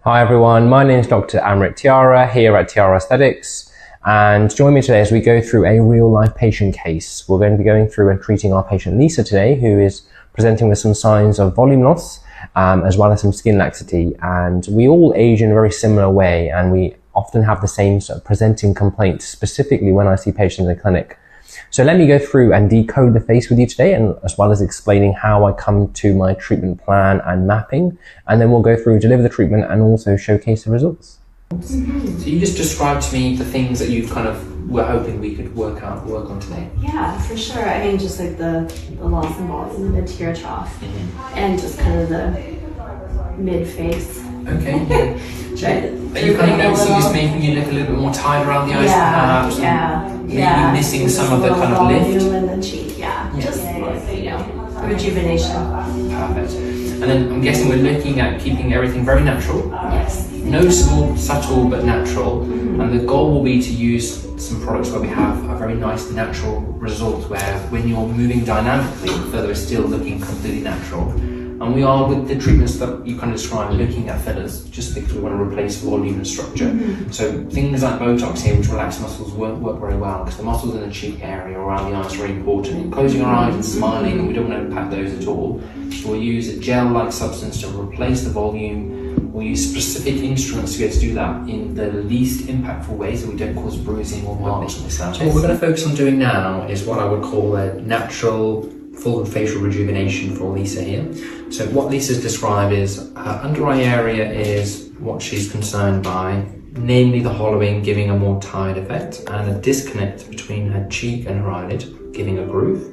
Hi everyone, my name is Dr. Tiara here at Tiara Aesthetics, and join me today as we go through a real life patient case. We're going to be going through and treating our patient Lisa today, who is presenting with some signs of volume loss as well as some skin laxity. And we all age in a very similar way, and we often have the same sort of presenting complaints, specifically when I see patients in the clinic. So let me go through and decode the face with you today, and as well as explaining how I come to my treatment plan and mapping, and then we'll go through, deliver the treatment, and also showcase the results. So you just described to me the things that you kind of were hoping we could work on today. Yeah, for sure. I mean, just like the loss in volume, the tear trough, and just kind of the mid face. Okay. Are you kind of noticing this making you look a little bit more tight around the eyes, perhaps? Maybe missing some of the kind of lift? In the cheek, just like, rejuvenation. Perfect. And then I'm guessing we're looking at keeping everything very natural. Yes. Noticeable, subtle, but natural. And the goal will be to use some products where we have a very nice natural result, where when you're moving dynamically, further is still looking completely natural. And we are, with the treatments that you kind of described, looking at fillers, just because we want to replace volume and structure. So things like Botox here, which relax muscles, won't work very well, because the muscles in the cheek area around the eyes are very important. And closing our eyes and smiling, and we don't want to impact those at all. So we'll use a gel-like substance to replace the volume. We'll use specific instruments to be able to do that in the least impactful way, so we don't cause bruising or marks on the surface. So what we're going to focus on doing now is what I would call a natural full facial rejuvenation for Lisa here. So what Lisa's described is her under eye area is what she's concerned by, namely the hollowing giving a more tired effect, and a disconnect between her cheek and her eyelid giving a groove.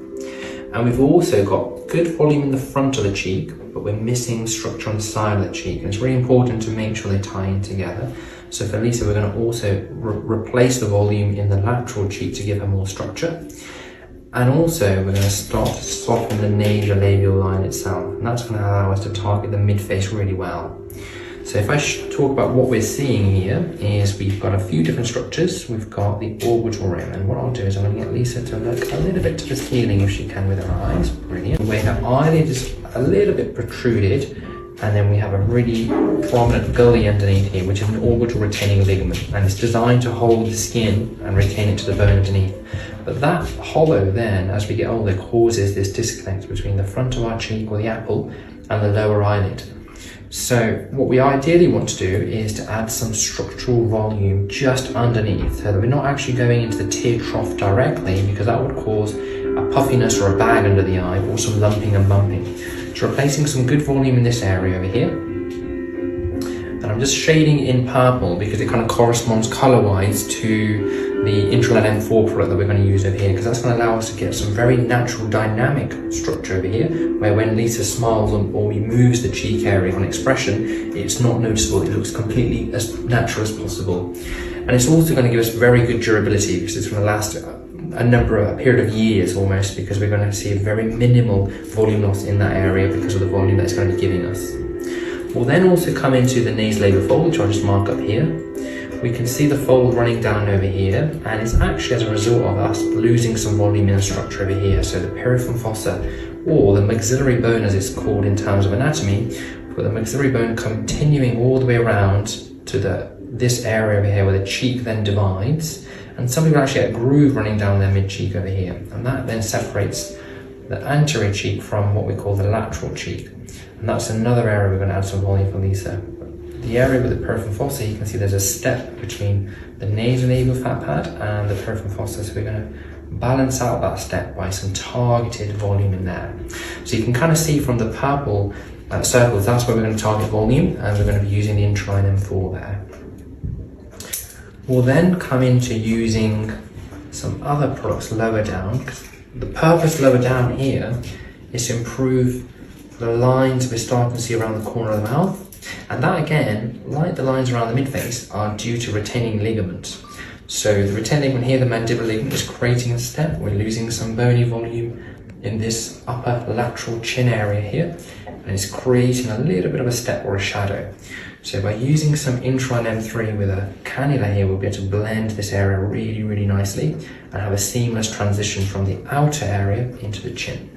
And we've also got good volume in the front of the cheek, but we're missing structure on the side of the cheek, and it's really important to make sure they tie in together. So for Lisa, we're going to also replace the volume in the lateral cheek to give her more structure. And also we're going to start to soften the nasolabial line itself, and that's going to allow us to target the mid-face really well. So if I talk about what we're seeing here, is we've got a few different structures. We've got the orbital rim, and what I'll do is I'm going to get Lisa to look a little bit to the ceiling if she can with her eyes. Brilliant. Where her eyelid is a little bit protruded, and then we have a really prominent gully underneath here, which is an orbital retaining ligament, and it's designed to hold the skin and retain it to the bone underneath. But that hollow then, as we get older, causes this disconnect between the front of our cheek, or the apple, and the lower eyelid. So what we ideally want to do is to add some structural volume just underneath, so that we're not actually going into the tear trough directly, because that would cause a puffiness or a bag under the eye, or some lumping and bumping. So replacing some good volume in this area over here. And I'm just shading in purple because it kind of corresponds color-wise to the Intralin M4 product that we're going to use over here, because that's going to allow us to get some very natural dynamic structure over here, where when Lisa smiles or moves the cheek area on expression, it's not noticeable. It looks completely as natural as possible. And it's also going to give us very good durability, because it's going to last a period of years almost, because we're going to see a very minimal volume loss in that area because of the volume that it's going to be giving us. We'll then also come into the nasolabial fold, which I'll just mark up here. We can see the fold running down over here, and it's actually as a result of us losing some volume in the structure over here. So the piriform fossa, or the maxillary bone as it's called in terms of anatomy, with the maxillary bone continuing all the way around to this area over here where the cheek then divides, and some people actually get a groove running down their mid-cheek over here, and that then separates the anterior cheek from what we call the lateral cheek. And that's another area we're going to add some volume for Lisa. The area with the piriform fossa, you can see there's a step between the nasolabial fat pad and the piriform fossa, so we're going to balance out that step by some targeted volume in there. So you can kind of see from the purple circles, that's where we're going to target volume, and we're going to be using the Intralin M4 there. We'll then come into using some other products lower down. The purpose lower down here is to improve the lines we're starting to see around the corner of the mouth. And that again, like the lines around the mid-face, are due to retaining ligaments. So the retaining ligament here, the mandibular ligament, is creating a step. We're losing some bony volume in this upper lateral chin area here, and it's creating a little bit of a step or a shadow. So by using some Intralin M3 with a cannula here, we'll be able to blend this area really, really nicely and have a seamless transition from the outer area into the chin.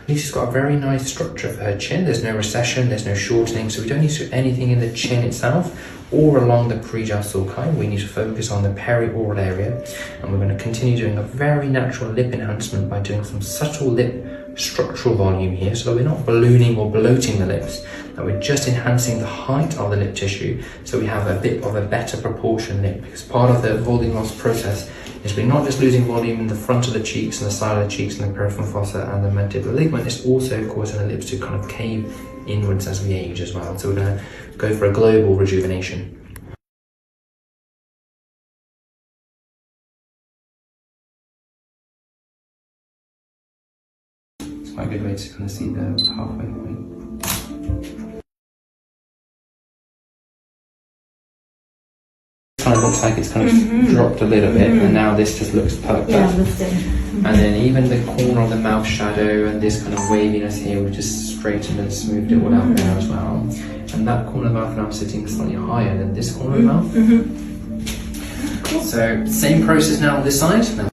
Lisa's got a very nice structure for her chin. There's no recession, there's no shortening, so we don't need to do anything in the chin itself or along the pre-jowl sulci. We need to focus on the peri-oral area, and we're going to continue doing a very natural lip enhancement by doing some subtle lip structural volume here, so that we're not ballooning or bloating the lips, that we're just enhancing the height of the lip tissue so we have a bit of a better proportion lip, because part of the volume loss process is we're not just losing volume in the front of the cheeks and the side of the cheeks and the peripheral fossa and the mandibular ligament, it's also causing the lips to kind of cave inwards as we age as well. So we're going to go for a global rejuvenation. It's quite a good way to kind of see the halfway point. Kind of looks like it's kind of dropped a little bit, and now this just looks perfect. Yeah, lifted. And then even the corner of the mouth shadow and this kind of waviness here, we've just straightened and smoothed it all out there as well. And that corner of the mouth now sitting slightly higher than this corner of the mouth. Cool. So same process now on this side.